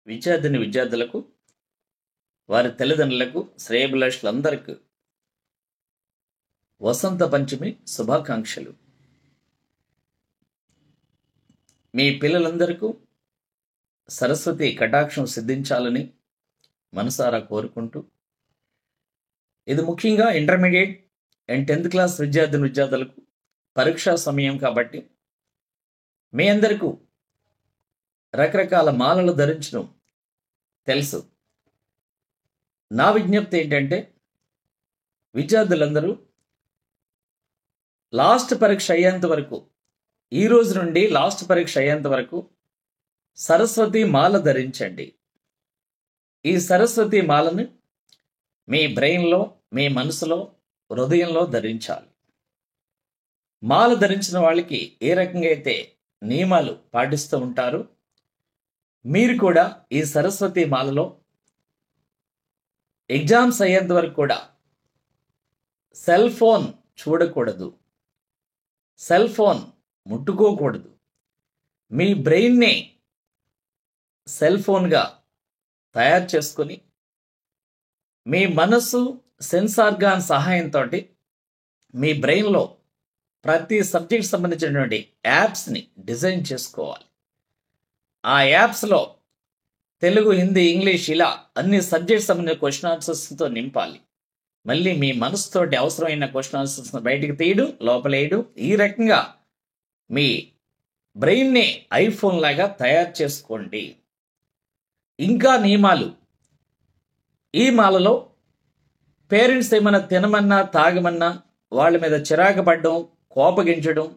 విద్యార్థులకు వారి తల్లిదండ్రులకు శ్రేయోభిలాషులందరికీ వసంత పంచమి శుభాకాంక్షలు. మీ పిల్లలందరికీ సరస్వతి కటాక్షం సిద్ధించాలని మనసారా కోరుకుంటూ, ఇది ముఖ్యంగా ఇంటర్మీడియట్ అండ్ 10th క్లాస్ విద్యార్థులకు పరీక్షా సమయం కాబట్టి మీ అందరికీ రకరకాల మాలలు ధరించడం తెలుసు. నా విజ్ఞప్తి ఏంటంటే, విద్యార్థులందరూ లాస్ట్ పరీక్ష అయ్యేంత వరకు, ఈ రోజు నుండి లాస్ట్ పరీక్ష అయ్యేంత వరకు సరస్వతి మాల ధరించండి. ఈ సరస్వతి మాలను మీ బ్రెయిన్లో, మీ మనసులో, హృదయంలో ధరించాలి. మాల ధరించిన వాళ్ళకి ఏ రకంగా అయితే నియమాలు పాటిస్తూ ఉంటారో, మీరు కూడా ఈ సరస్వతి మాలలో ఎగ్జామ్స్ అయ్యేంత వరకు కూడా సెల్ ఫోన్ చూడకూడదు, సెల్ ఫోన్ ముట్టుకోకూడదు. మీ బ్రెయిన్నే సెల్ ఫోన్గా తయారు చేసుకొని మీ మనసు సెన్స్ ఆర్గాన్ సహాయంతో మీ బ్రెయిన్లో ప్రతి సబ్జెక్ట్ సంబంధించినటువంటి యాప్స్ని డిజైన్ చేసుకోవాలి. ఆ యాప్స్లో తెలుగు, హిందీ, ఇంగ్లీష్ ఇలా అన్ని సబ్జెక్ట్స్ సంబంధించిన క్వశ్చన్ ఆన్సర్స్తో నింపాలి. మళ్ళీ మీ మనసుతోటి అవసరమైన క్వశ్చన్ ఆన్సర్స్ బయటికి తీయడం, లోపలేయడం, ఈ రకంగా మీ బ్రెయిన్ని ఐఫోన్ లాగా తయారు చేసుకోండి. ఇంకా నియమాలు, ఈ మాలలో పేరెంట్స్ ఏమైనా తినమన్నా తాగమన్నా వాళ్ళ మీద చిరాకు పడడం, కోపగించడం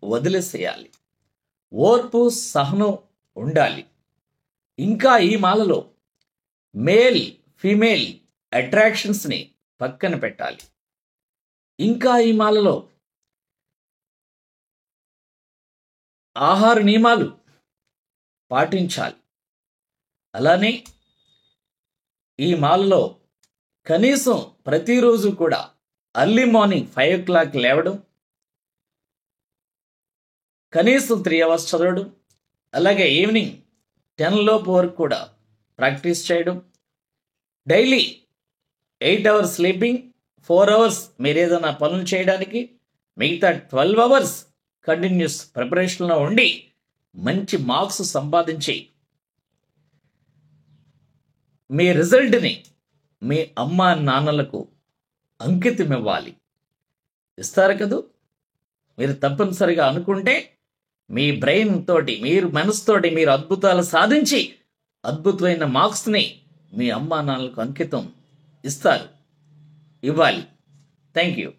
వదిలేసేయాలి. ఓర్పు, సహనం ఉండాలి. ఇంకా ఈ మాలలో మేల్ ఫీమేల్ అట్రాక్షన్స్ని పక్కన పెట్టాలి. ఇంకా ఈ మాలలో ఆహార నియమాలు పాటించాలి. అలానే ఈ మాలలో కనీసం ప్రతిరోజు కూడా ఎర్లీ మార్నింగ్ 5 o'clock లేవడం, కనీసం 3 hours చదవడం, అలాగే ఈవినింగ్ 10 లోపు వరకు కూడా ప్రాక్టీస్ చేయడం, డైలీ 8 hours స్లీపింగ్, 4 hours మీరు ఏదైనా పనులు చేయడానికి, మిగతా 12 hours కంటిన్యూస్ ప్రిపరేషన్లో ఉండి మంచి మార్క్స్ సంపాదించి మీ రిజల్ట్ని మీ అమ్మా నాన్నలకు అంకితం ఇవ్వాలి. ఇస్తారు కదూ? మీరు తప్పనిసరిగా అనుకుంటే మీ బ్రెయిన్ తోటి, మీరు మనసుతోటి మీరు అద్భుతాలు సాధించి అద్భుతమైన మార్క్స్ని మీ అమ్మా నాన్నలకు అంకితం ఇస్తారు, ఇవ్వాలి. Thank you.